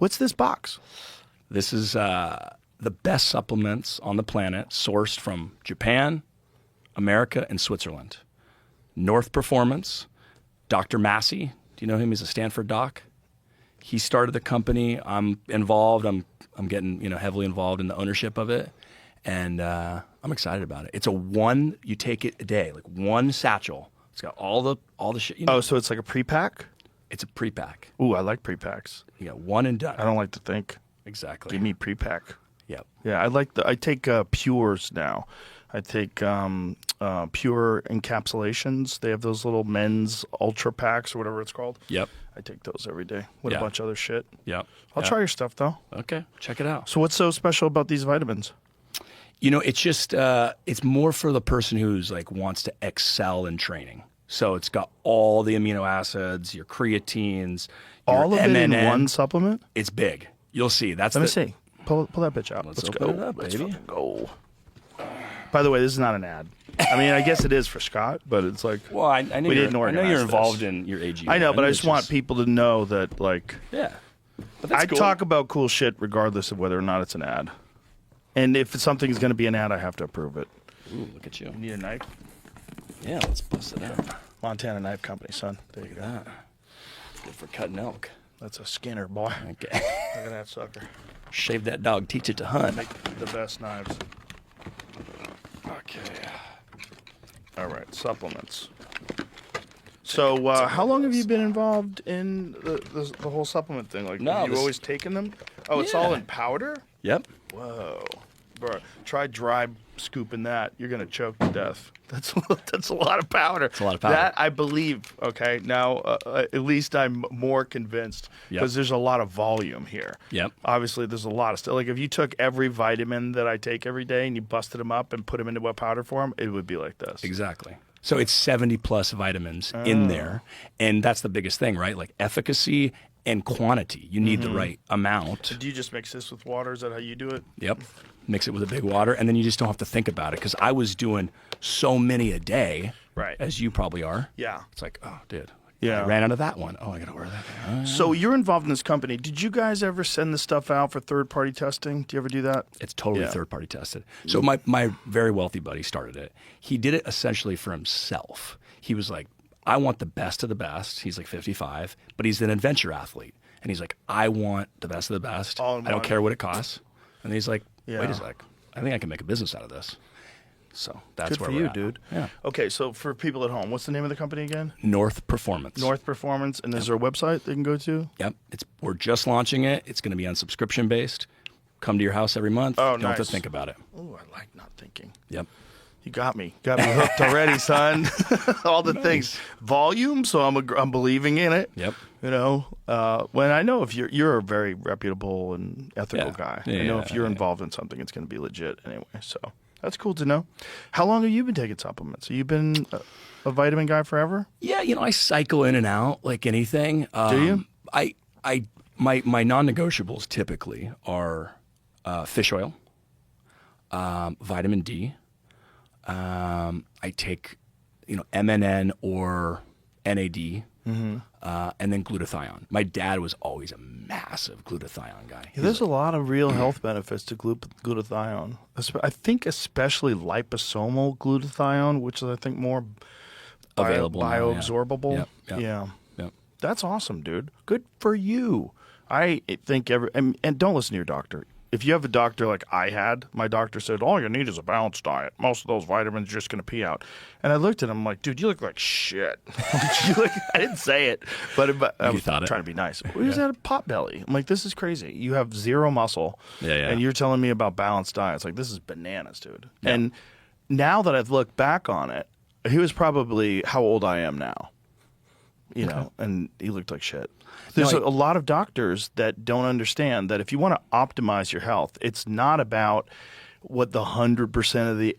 What's this box? This is the best supplements on the planet, sourced from Japan, America, and Switzerland. North Performance, Dr. Massey. Do you know him? He's a Stanford doc. He started the company. I'm involved. I'm getting heavily involved in the ownership of it, and I'm excited about it. It's you take it a day, like one satchel. It's got all the shit. Oh, so it's like a pre-pack? It's a pre-pack. Ooh, I like pre-packs. You got one and done. I don't like to think. Exactly. Give me pre-pack. Yep. Yeah, I take Pures now. I take Pure encapsulations. They have those little men's ultra packs or whatever it's called. Yep. I take those every day with a bunch of other shit. Yep. I'll try your stuff though. Okay, check it out. So what's so special about these vitamins? It's just it's more for the person who's like wants to excel in training. So it's got all the amino acids, your creatines, All of MNN. it in one supplement? It's big. You'll see. Let me see. Pull that bitch out. Let's go. open it up, Let's baby. fucking go. By the way, this is not an ad. I mean, I guess it is for Scott, but it's like, Well, I know we didn't I know organize you're this. involved in your AG. I know, but I just want people to know that, like, Yeah. But that's I cool. talk about cool shit regardless of whether or not it's an ad. And if something is going to be an ad, I have to approve it. Ooh, look at you. You need a knife? Yeah, let's bust it out. Montana Knife Company, son. There you go. That. It's good for cutting elk. That's a Skinner, boy. Okay. Look at that sucker. Shave that dog, teach it to hunt. Make the best knives. Okay. All right, supplements. So, how long have you been involved in the whole supplement thing? Like, have you always taken them? Oh, it's all in powder? Yep. Whoa. Bro, try dry scooping that. You're going to choke to death. That's a lot of powder. It's a lot of powder. That, I believe, okay? Now, at least I'm more convinced because there's a lot of volume here. Yep. Obviously, there's a lot of stuff. Like, if you took every vitamin that I take every day and you busted them up and put them into a powder form, it would be like this. Exactly. So it's 70 plus vitamins in there. And that's the biggest thing, right? Like efficacy and quantity. You need the right amount. Do you just mix this with water? Is that how you do it? Yep. Mix it with a big water, and then you just don't have to think about it. Because I was doing so many a day, Right. as you probably are. Yeah. It's like, oh, dude. Yeah. I ran out of that one. Oh, I got to order that. So you're involved in this company. Did you guys ever send this stuff out for third-party testing? Do you ever do that? It's totally third-party tested. So my very wealthy buddy started it. He did it essentially for himself. He was like, I want the best of the best. He's like 55, but he's an adventure athlete. And he's like, I want the best of the best. All in I don't one. care what it costs. And he's like, wait Yeah. a sec. I think I can make a business out of this. So that's Good where for we're you, at. dude. Yeah. Okay, so for people at home, what's the name of the company again? North Performance. North Performance. And is there a website they can go to? Yep. We're just launching it. It's going to be on subscription based. Come to your house every month. Oh, Don't have to nice. think about it. Oh, I like not thinking. Yep. You got me. Got me hooked already, son. All the things. Volume, so I'm believing in it. Yep. You know, when I know if you're a very reputable and ethical guy. I know if you're involved in something, it's going to be legit anyway. So that's cool to know. How long have you been taking supplements? Have you been a vitamin guy forever? Yeah, I cycle in and out like anything. Do you? My non-negotiables typically are fish oil, vitamin D. I take, MNN or NAD, and then glutathione. My dad was always a massive glutathione guy. Yeah, there's a lot of real health benefits to glutathione. I think especially liposomal glutathione, which is I think more Available now, yeah. bioabsorbable. Yep. Yeah. Yep. That's awesome, dude. Good for you. I think and don't listen to your doctor. If you have a doctor like I had, my doctor said, all you need is a balanced diet. Most of those vitamins are just going to pee out. And I looked at him like, dude, you look like shit. I didn't say it, but I was trying to be nice. Well, he's had a pot belly. I'm like, this is crazy. You have zero muscle, and you're telling me about balanced diets. Like, this is bananas, dude. Yeah. And now that I've looked back on it, he was probably how old I am now. You know, and he looked like shit. There's a lot of doctors that don't understand that if you want to optimize your health, it's not about what the 100% of the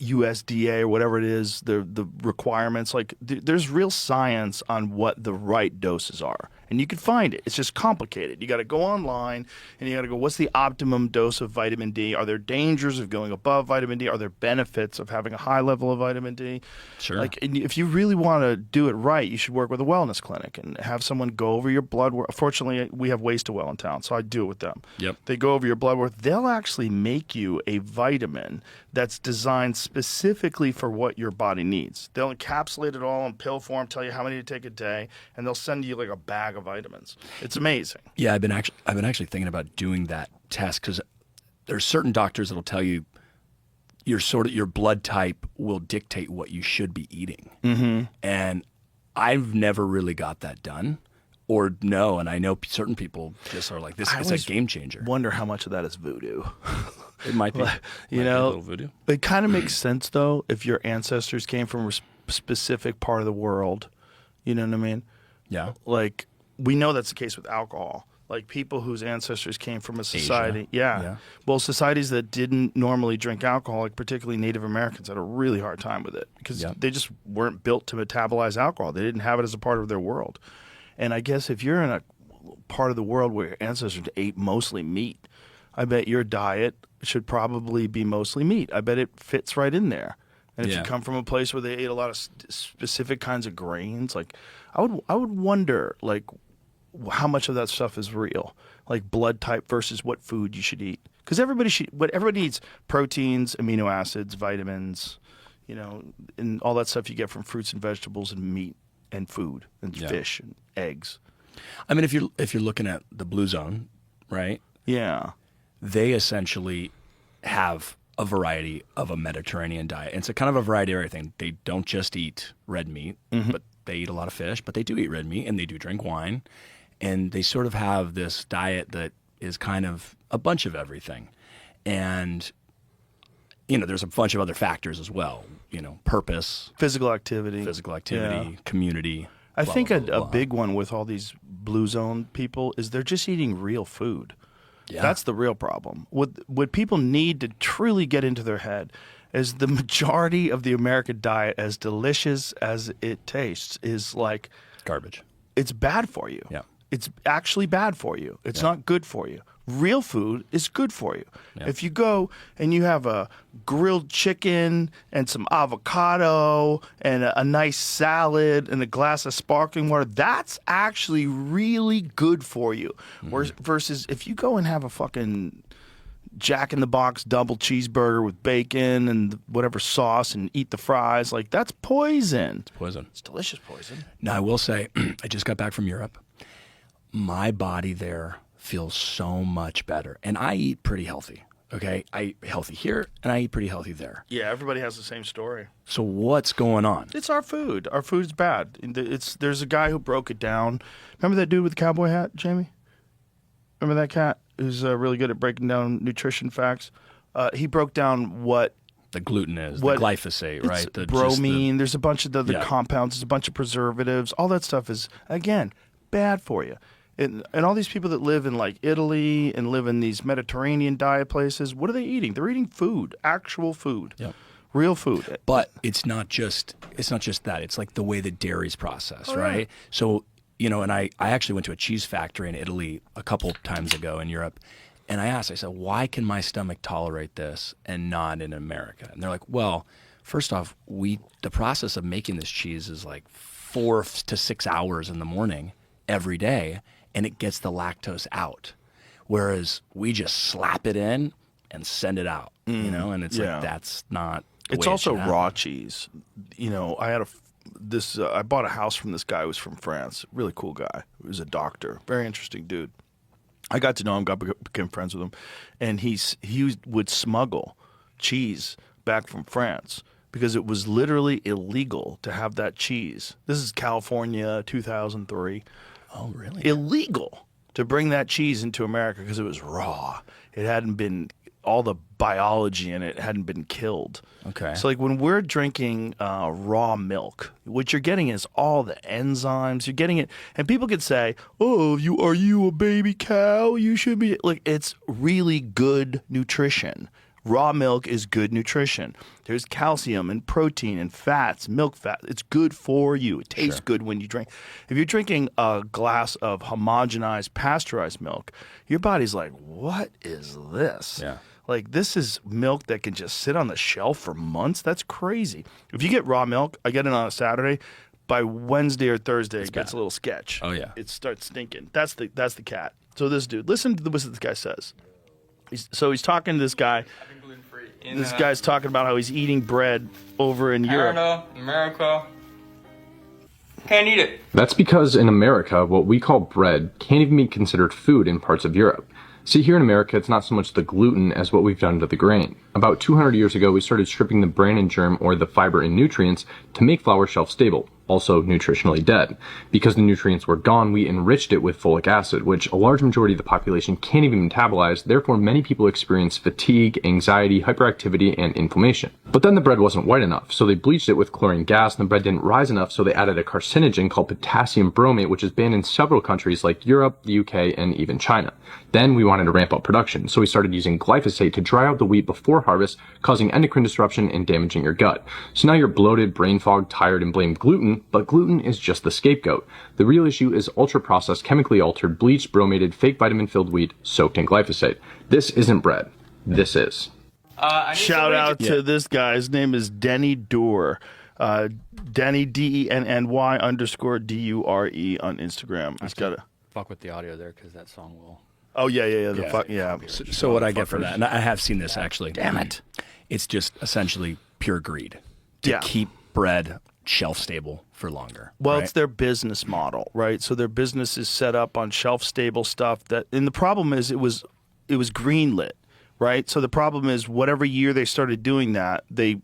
USDA or whatever it is, the requirements. Like there's real science on what the right doses are, and you can find it. It's just complicated. You got to go online and you got to go, what's the optimum dose of vitamin D? Are there dangers of going above vitamin D? Are there benefits of having a high level of vitamin D? Sure. Like, and if you really want to do it right, you should work with a wellness clinic and have someone go over your blood work. Fortunately, we have Waste to Well in town, so I do it with them. Yep. They go over your blood work. They'll actually make you a vitamin that's designed specifically for what your body needs. They'll encapsulate it all in pill form, tell you how many to take a day, and they'll send you like a bag of vitamins. It's amazing. Yeah, I've been actually thinking about doing that test because there's certain doctors that'll tell you your blood type will dictate what you should be eating. Mm-hmm. And I've never really got that done. Or no, and I know certain people just are like, this is a game changer. Wonder how much of that is voodoo. It might be. You a know, little voodoo. it kind of makes sense, though, if your ancestors came from a specific part of the world. You know what I mean? Yeah. Like, we know that's the case with alcohol. Like, people whose ancestors came from a society. Asia. Yeah. Yeah. Well, societies that didn't normally drink alcohol, like particularly Native Americans, had a really hard time with it because they just weren't built to metabolize alcohol. They didn't have it as a part of their world. And I guess if you're in a part of the world where your ancestors ate mostly meat, I bet your diet should probably be mostly meat. I bet it fits right in there. And if you come from a place where they ate a lot of specific kinds of grains, like I would wonder like how much of that stuff is real, like blood type versus what food you should eat. Because everybody eats proteins, amino acids, vitamins, you know, and all that stuff you get from fruits and vegetables and meat and food and fish and eggs. I mean, if you're looking at the Blue Zone, right? Yeah. They essentially have a variety of a Mediterranean diet. And it's a kind of a variety of everything. They don't just eat red meat, but they eat a lot of fish, but they do eat red meat and they do drink wine. And they sort of have this diet that is kind of a bunch of everything. And, you know, there's a bunch of other factors as well. You know, purpose, Physical activity, community. I blah, think blah, blah, a blah. big one with all these blue zone people is they're just eating real food. Yeah. That's the real problem. What people need to truly get into their head is the majority of the American diet, as delicious as it tastes, is like Garbage. it's bad for you. Yeah. It's actually bad for you. It's not good for you. Real food is good for you. Yeah. If you go and you have a grilled chicken and some avocado and a nice salad and a glass of sparkling water, that's actually really good for you. Versus if you go and have a fucking Jack in the Box double cheeseburger with bacon and whatever sauce and eat the fries, like that's poison. It's poison. It's delicious poison. Now, I will say, I just got back from Europe. My body there feels so much better. And I eat pretty healthy, okay? I eat healthy here, and I eat pretty healthy there. Yeah, everybody has the same story. So what's going on? It's our food. Our food's bad. There's a guy who broke it down. Remember that dude with the cowboy hat, Jamie? Remember that cat who's really good at breaking down nutrition facts? He broke down what The gluten is, the glyphosate, it's right? bromine. There's a bunch of the Yeah. compounds. There's a bunch of preservatives. All that stuff is, again, bad for you. And all these people that live in like Italy and live in these Mediterranean diet places, what are they eating? They're eating food, actual food, Yep. real food. But it's not just that. It's like the way the dairy's processed, right? yeah. So, you know, and I actually went to a cheese factory in Italy a couple times ago in Europe, and I said, why can my stomach tolerate this and not in America? And they're like, well, first off, the process of making this cheese is like 4 to 6 hours in the morning every day, and it gets the lactose out. Whereas we just slap it in and send it out, you know, and it's like, that's not the It's way it also should happen. raw cheese. You know, I bought a house from this guy who was from France. Really cool guy. He was a doctor. Very interesting dude. I got to know him, became friends with him, and he would smuggle cheese back from France because it was literally illegal to have that cheese. This is California, 2003. Oh, really? Illegal to bring that cheese into America because it was raw. It hadn't been, all the biology in it hadn't been killed. Okay. So like when we're drinking raw milk, what you're getting is all the enzymes. You're getting it, and people could say, "Oh, are you a baby cow? You should be like." It's really good nutrition. Raw milk is good nutrition. There's calcium and protein and fats, milk fat. It's good for you. It tastes good when you drink. If you're drinking a glass of homogenized pasteurized milk, your body's like, what is this? Yeah. Like, this is milk that can just sit on the shelf for months? That's crazy. If you get raw milk, I get it on a Saturday. By Wednesday or Thursday, it gets a little sketch. Oh, yeah. It starts stinking. That's the cat. So this dude, listen to what this guy says. He's talking to this guy. This guy's talking about how he's eating bread over in Europe. Canada, America. Can't eat it. That's because in America, what we call bread can't even be considered food in parts of Europe. See, here in America, it's not so much the gluten as what we've done to the grain. About 200 years ago, we started stripping the bran and germ, or the fiber and nutrients, to make flour shelf stable, also nutritionally dead. Because the nutrients were gone, we enriched it with folic acid, which a large majority of the population can't even metabolize, therefore many people experience fatigue, anxiety, hyperactivity, and inflammation. But then the bread wasn't white enough, so they bleached it with chlorine gas, and the bread didn't rise enough, so they added a carcinogen called potassium bromate, which is banned in several countries like Europe, the UK, and even China. Then we wanted to ramp up production, so we started using glyphosate to dry out the wheat before harvest, causing endocrine disruption and damaging your gut. So now you're bloated, brain fogged, tired, and blame gluten, but gluten is just the scapegoat. The real issue is ultra-processed, chemically altered, bleached, bromated, fake vitamin-filled wheat soaked in glyphosate. This isn't bread. This is. Shout out to this guy. His name is Denny Dure. Denny, DENNY _DURE on Instagram. He's got a... Fuck with the audio there because that song will. Oh, yeah. So what I get from that, and I have seen this actually. Damn it. It's just essentially pure greed to keep bread shelf stable for longer. Well, right? it's their business model, right? So their business is set up on shelf stable stuff and the problem is it was greenlit, right? So the problem is whatever year they started doing that, they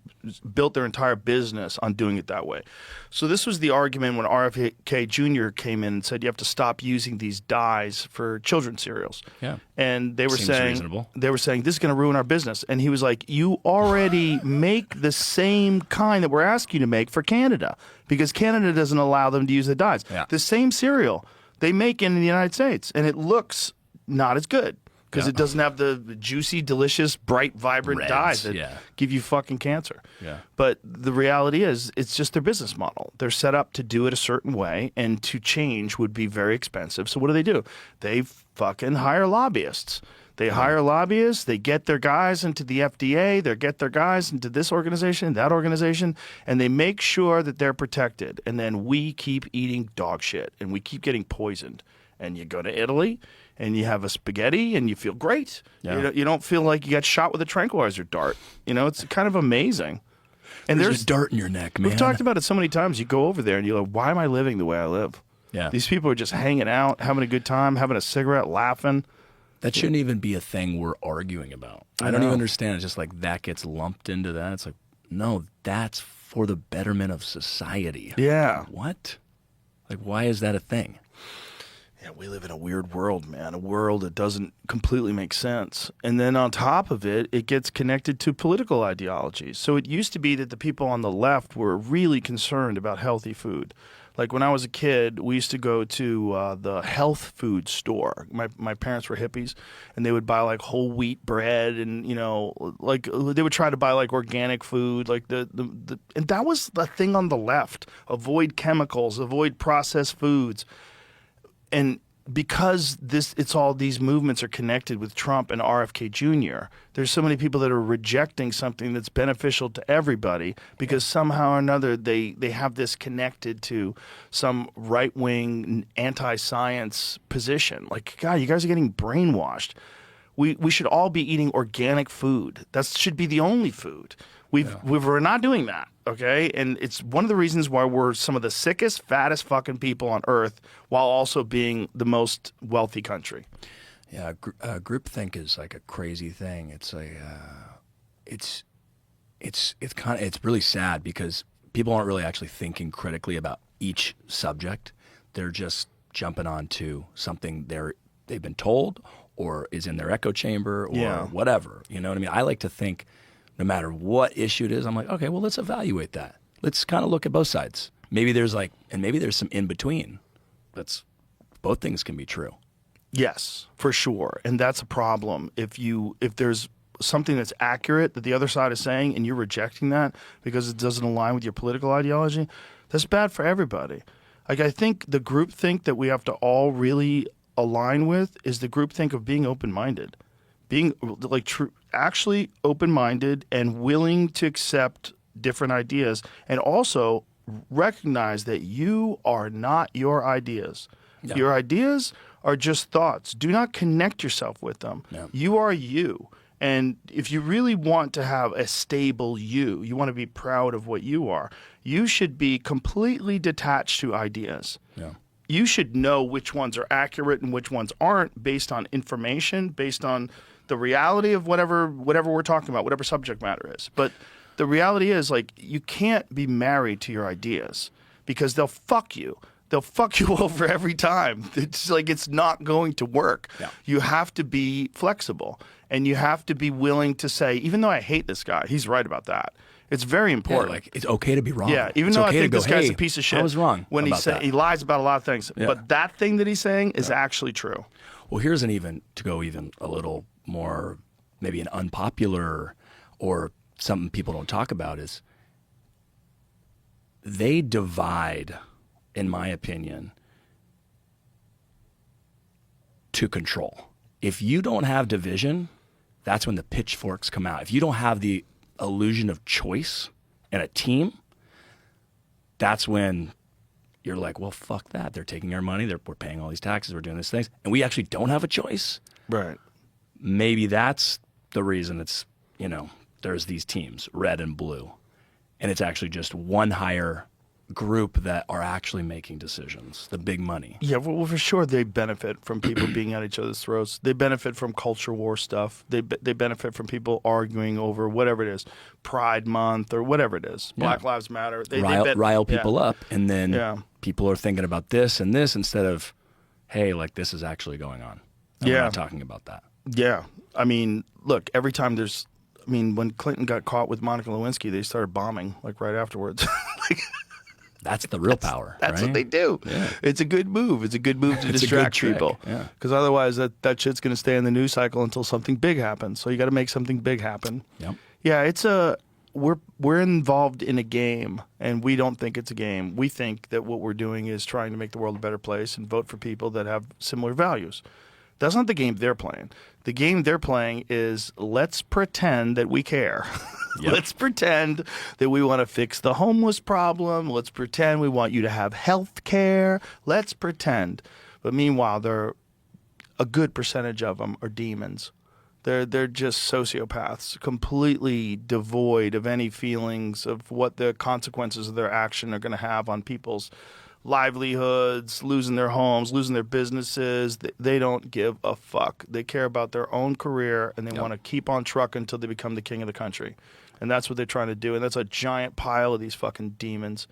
built their entire business on doing it that way. So this was the argument when RFK Jr. came in and said you have to stop using these dyes for children's cereals. Yeah. And they were Seems saying reasonable. this is going to ruin our business. And he was like, you already make the same kind that we're asking you to make for Canada because Canada doesn't allow them to use the dyes. Yeah. The same cereal they make in the United States, and it looks not as good. Because it doesn't have the juicy, delicious, bright, vibrant Reds, dyes that give you fucking cancer. Yeah. But the reality is, it's just their business model. They're set up to do it a certain way, and to change would be very expensive. So what do? They fucking hire lobbyists. They hire lobbyists. They get their guys into the FDA. They get their guys into this organization, that organization, and they make sure that they're protected. And then we keep eating dog shit, and we keep getting poisoned. And you go to Italy, and you have a spaghetti, and you feel great. Yeah. You don't feel like you got shot with a tranquilizer dart. It's kind of amazing. And there's a dart in your neck, man. We've talked about it so many times. You go over there, and you're like, why am I living the way I live? Yeah. These people are just hanging out, having a good time, having a cigarette, laughing. That shouldn't even be a thing we're arguing about. I don't even understand. It's just like that gets lumped into that. It's like, no, that's for the betterment of society. Yeah. What? Like, why is that a thing? Yeah, we live in a weird world, man. A world that doesn't completely make sense. And then on top of it, it gets connected to political ideologies. So it used to be that the people on the left were really concerned about healthy food. Like when I was a kid, we used to go to the health food store. My parents were hippies, and they would buy like whole wheat bread, and like they would try to buy like organic food, like and that was the thing on the left: avoid chemicals, avoid processed foods. And because it's all these movements are connected with Trump and RFK Jr., there's so many people that are rejecting something that's beneficial to everybody because somehow or another they have this connected to some right-wing anti-science position. Like, God, you guys are getting brainwashed. We should all be eating organic food. That should be the only food. We're not doing that, okay? And it's one of the reasons why we're some of the sickest, fattest fucking people on earth while also being the most wealthy country. Yeah, groupthink is like a crazy thing. It's like it's really sad because people aren't really actually thinking critically about each subject. They're just jumping onto something they've been told or is in their echo chamber or whatever. You know what I mean? I like to think no matter what issue it is, I'm like, okay, well, let's evaluate that. Let's kind of look at both sides. Maybe there's some in between. Both things can be true. Yes, for sure. And that's a problem. If there's something that's accurate that the other side is saying and you're rejecting that because it doesn't align with your political ideology, that's bad for everybody. Like, I think the groupthink that we have to all really align with is the groupthink of being open-minded, being like actually open-minded and willing to accept different ideas, and also recognize that you are not your ideas. Yeah. Your ideas are just thoughts. Do not connect yourself with them. Yeah. You are you. And if you really want to have a stable you want to be proud of what you are, you should be completely detached to ideas. Yeah. You should know which ones are accurate and which ones aren't based on information, based on the reality of whatever we're talking about, whatever subject matter is. But the reality is, like, you can't be married to your ideas because they'll fuck you. They'll fuck you over every time. It's like it's not going to work. Yeah. You have to be flexible, and you have to be willing to say, even though I hate this guy, he's right about that. It's very important. Like, it's okay to be wrong. Yeah, even It's though okay I to think go, this guy's "Hey, a piece of shit. I was wrong when about that." he lies about a lot of things. Yeah. But that thing that he's saying is actually true. Well, here's to go even a little more, maybe an unpopular or something people don't talk about is they divide, in my opinion, to control. If you don't have division, that's when the pitchforks come out. If you don't have the illusion of choice in a team, that's when you're like, well, fuck that. They're taking our money. We're paying all these taxes. We're doing these things. And we actually don't have a choice. Right. Maybe that's the reason it's, there's these teams, red and blue. And it's actually just one higher group that are actually making decisions, the big money. Yeah, well, for sure they benefit from people being at each other's throats. They benefit from culture war stuff. They benefit from people arguing over whatever it is, Pride Month or whatever it is, Black Lives Matter. Rile people up, and then people are thinking about this and this instead of, hey, like this is actually going on. And we're not talking about that. Yeah. I mean, look, every time when Clinton got caught with Monica Lewinsky, they started bombing like right afterwards. That's the real power. That's right? what they do. Yeah. It's a good move. It's a good move to It's a distract good trick. people. Yeah. Because otherwise that shit's going to stay in the news cycle until something big happens. So you got to make something big happen. Yep. Yeah, we're involved in a game, and we don't think it's a game. We think that what we're doing is trying to make the world a better place and vote for people that have similar values. That's not the game they're playing. The game they're playing is let's pretend that we care. Yep. Let's pretend that we want to fix the homeless problem. Let's pretend we want you to have health care. Let's pretend. But meanwhile, a good percentage of them are demons. They're just sociopaths, completely devoid of any feelings of what the consequences of their action are going to have on people's livelihoods, losing their homes, losing their businesses. They don't give a fuck. They care about their own career, and they want to keep on trucking until they become the king of the country. And that's what they're trying to do. And that's a giant pile of these fucking demons.